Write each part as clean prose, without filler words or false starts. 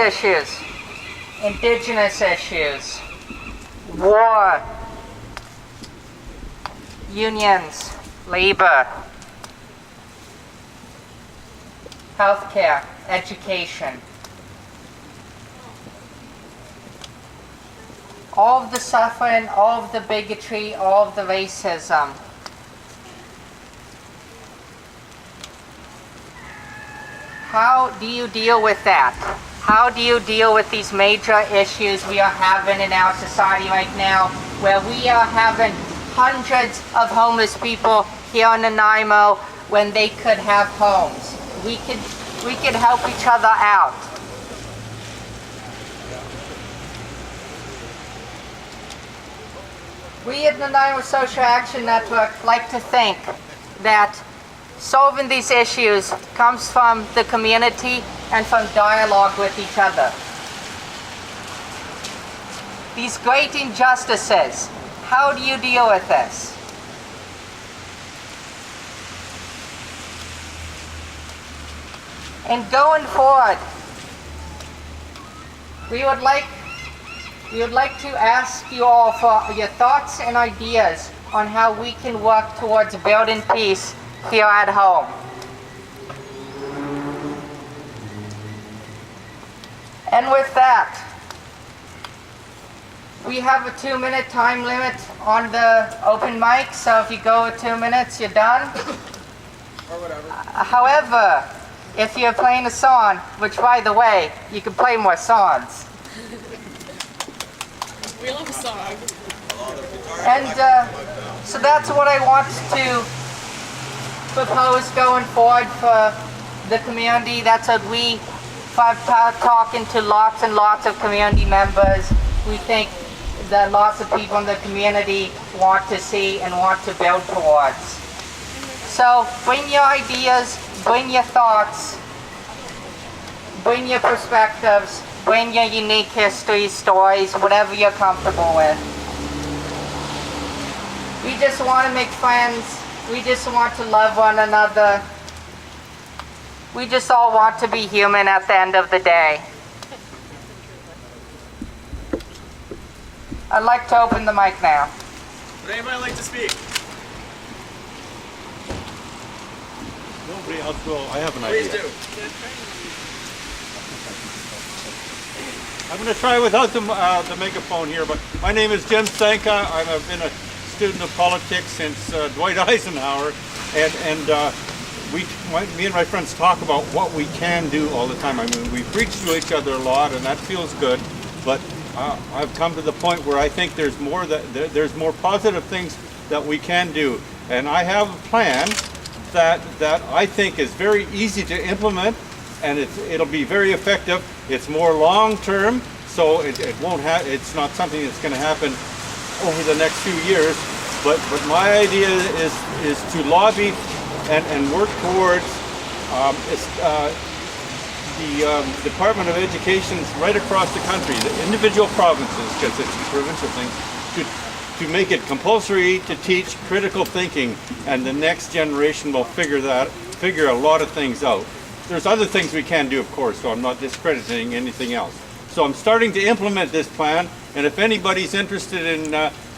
issues, indigenous issues, war, unions, labor, healthcare, education. All of the suffering, all of the bigotry, all of the racism. How do you deal with that? How do you deal with these major issues we are having in our society right now, where we are having hundreds of homeless people here in Nanaimo when they could have homes? We could help each other out. We at the Nanaimo Social Action Network like to think that solving these issues comes from the community and from dialogue with each other. These great injustices, how do you deal with this? And going forward, we would like to ask you all for your thoughts and ideas on how we can work towards building peace here at home. And with that, we have a 2-minute time limit on the open mic, so if you go with 2 minutes, you're done. Or whatever. However, if you're playing a song, which by the way, you can play more songs. We love a song. And so that's what I want to propose going forward for the community. That's what we, talking to lots and lots of community members, we think that lots of people in the community want to see and want to build towards. So bring your ideas, bring your thoughts, bring your perspectives, bring your unique histories, stories, whatever you're comfortable with. We just want to make friends. We just want to love one another. We just all want to be human at the end of the day. I'd like to open the mic now. Would anybody like to speak? Nobody else will. I have an Please idea. do. I'm going to try without the megaphone here, but my name is Jim Sanka. I've been a student of politics since Dwight Eisenhower, and me and my friends talk about what we can do all the time. I mean, we preach to each other a lot, and that feels good, but I've come to the point where I think there's more positive things that we can do, and I have a plan that I think is very easy to implement, and it'll be very effective. It's more long-term, so it's not something that's going to happen over the next few years. But my idea is to lobby and work towards the Department of Education right across the country, the individual provinces, because it's a provincial thing, to make it compulsory to teach critical thinking, and the next generation will figure a lot of things out. There's other things we can do, of course, so I'm not discrediting anything else. So I'm starting to implement this plan, and if anybody's interested in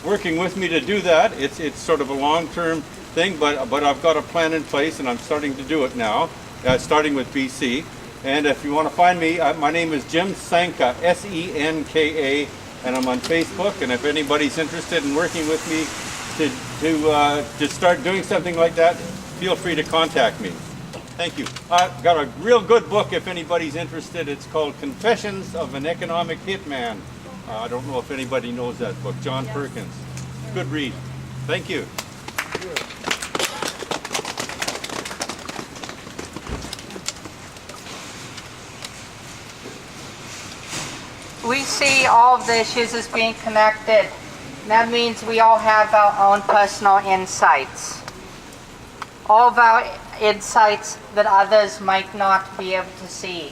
working with me to do that, it's sort of a long-term thing, but I've got a plan in place, and I'm starting to do it now, starting with BC. And if you want to find me, my name is Jim Sanka, S-E-N-K-A, and I'm on Facebook, and if anybody's interested in working with me to start doing something like that, feel free to contact me. Thank you. I've got a real good book if anybody's interested. It's called Confessions of an Economic Hitman. I don't know if anybody knows that book. John Perkins. Good read. Thank you. We see all of the issues as being connected. That means we all have our own personal insights. All of our insights that others might not be able to see.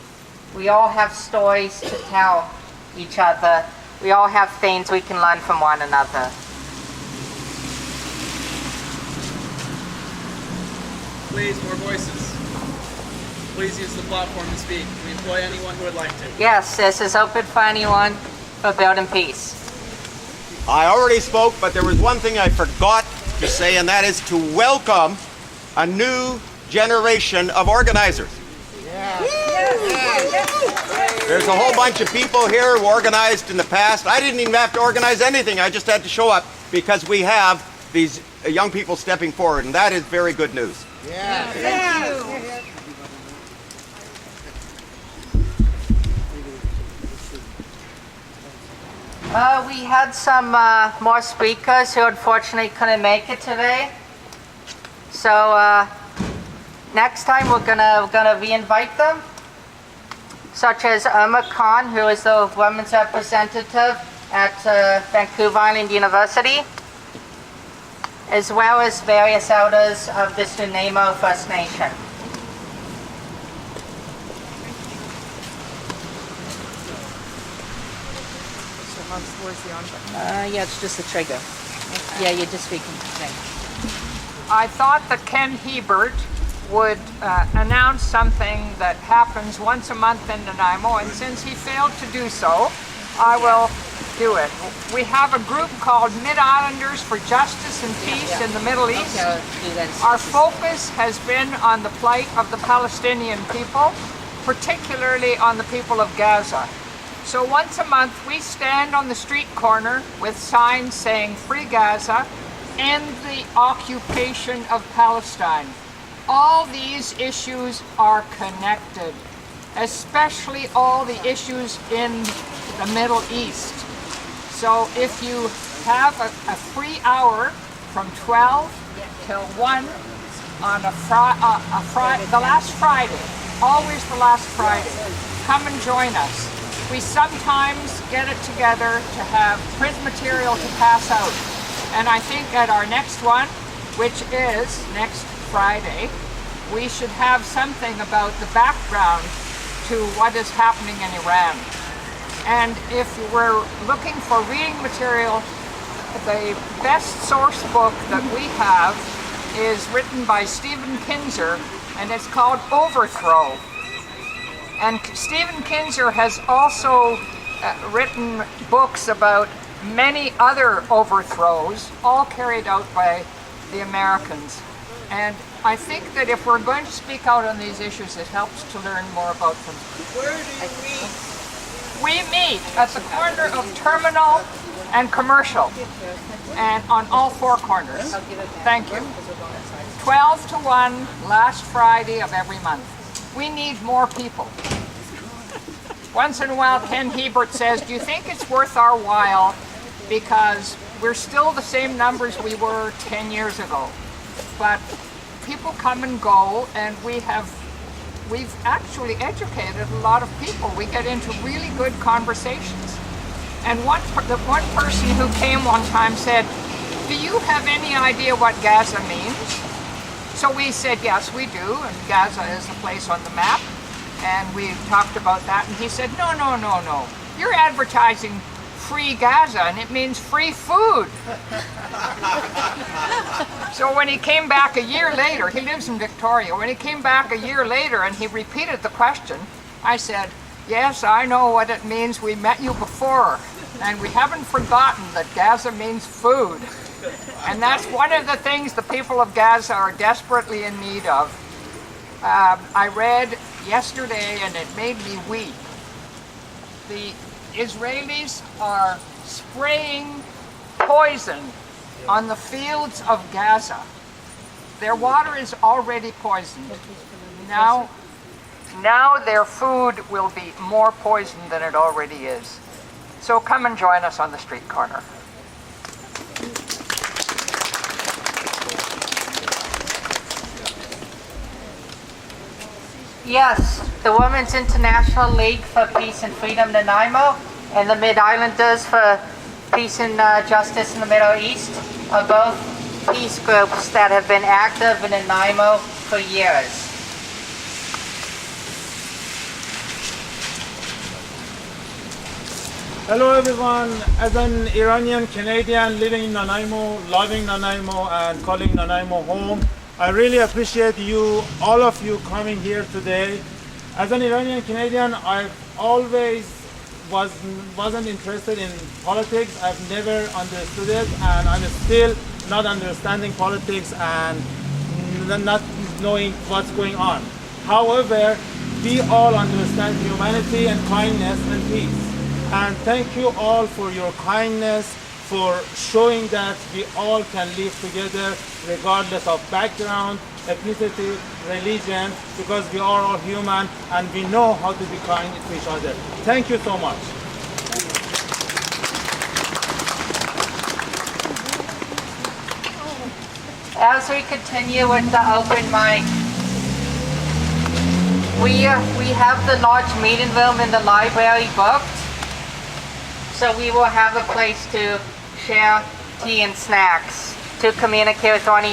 We all have stories to tell each other. We all have things we can learn from one another. Please, more voices. Please use the platform to speak. We employ anyone who would like to. Yes, this is open for anyone for building peace. I already spoke, but there was one thing I forgot to say, and that is to welcome a new generation of organizers. There's a whole bunch of people here who organized in the past. I didn't even have to organize anything. I just had to show up because we have these young people stepping forward, and that is very good news. We had some more speakers who unfortunately couldn't make it today. So next time we're gonna re-invite them, such as Irma Khan, who is the women's representative at Vancouver Island University, as well as various elders of the Nanaimo First Nation. Where's the on button? Yeah, it's just a trigger. Yeah, you're just speaking. I thought that Ken Hebert would announce something that happens once a month in Nanaimo, and since he failed to do so, I will do it. We have a group called Mid-Islanders for Justice and Peace in the Middle East. Our focus has been on the plight of the Palestinian people, particularly on the people of Gaza. So once a month we stand on the street corner with signs saying Free Gaza, End the Occupation of Palestine. All these issues are connected, especially all the issues in the Middle East. So if you have a free hour from 12 till 1 on the last Friday, always the last Friday, come and join us. We sometimes get it together to have print material to pass out. And I think at our next one, which is next Friday, we should have something about the background to what is happening in Iran. And if we're looking for reading material, the best source book that we have is written by Stephen Kinzer, and it's called Overthrow. And Stephen Kinzer has also written books about many other overthrows, all carried out by the Americans. And I think that if we're going to speak out on these issues, it helps to learn more about them. Where do you meet? We meet at the corner of Terminal and Commercial, and on all four corners. Thank you. 12 to 1, last Friday of every month. We need more people. Once in a while, Ken Hebert says, do you think it's worth our while? Because we're still the same numbers we were 10 years ago. But people come and go, and we've actually educated a lot of people. We get into really good conversations. And one person who came one time said, do you have any idea what Gaza means? So we said, yes, we do, and Gaza is a place on the map, and we talked about that, and he said, no, you're advertising Free Gaza, and it means free food. So when he came back a year later, he lives in Victoria, when he came back a year later and he repeated the question, I said, yes, I know what it means, we met you before, and we haven't forgotten that Gaza means food. And that's one of the things the people of Gaza are desperately in need of. I read yesterday, and it made me weep. The Israelis are spraying poison on the fields of Gaza. Their water is already poisoned. Now their food will be more poisoned than it already is. So come and join us on the street corner. Yes, the Women's International League for Peace and Freedom Nanaimo and the Mid-Islanders for Peace and Justice in the Middle East are both peace groups that have been active in Nanaimo for years. Hello everyone, as an Iranian Canadian living in Nanaimo, loving Nanaimo and calling Nanaimo home, I really appreciate you, all of you coming here today. As an Iranian Canadian, I've always wasn't interested in politics. I've never understood it, and I'm still not understanding politics and not knowing what's going on. However, we all understand humanity and kindness and peace. And thank you all for your kindness, for showing that we all can live together regardless of background, ethnicity, religion, because we are all human and we know how to be kind to each other. Thank you so much. As we continue with the open mic, we have the large meeting room in the library booked, so we will have a place to share tea and snacks, to communicate with one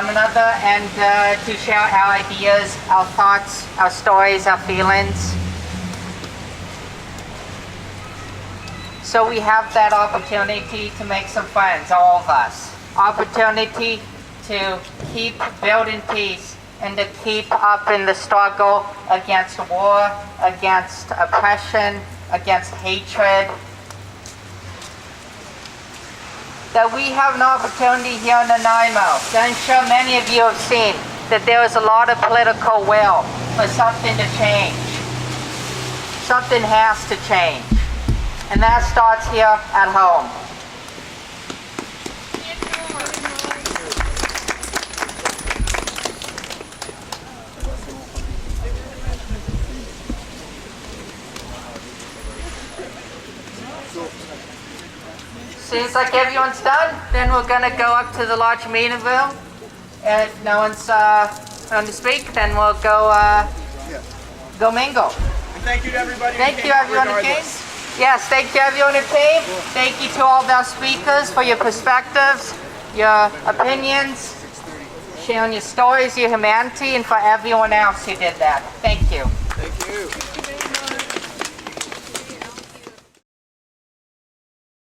another, and to share our ideas, our thoughts, our stories, our feelings. So we have that opportunity to make some friends, all of us. Opportunity to keep building peace and to keep up in the struggle against war, against oppression, against hatred. That we have an opportunity here in Nanaimo. I'm sure many of you have seen that there is a lot of political will for something to change. Something has to change. And that starts here at home. Seems like everyone's done. Then we're going to go up to the large meeting room. And if no one's going to speak, then we'll go mingle. And thank you to everybody. Thank you everyone who came. Yes, thank you everyone who came. Thank you to all of our speakers for your perspectives, your opinions, sharing your stories, your humanity, and for everyone else who did that. Thank you. Thank you.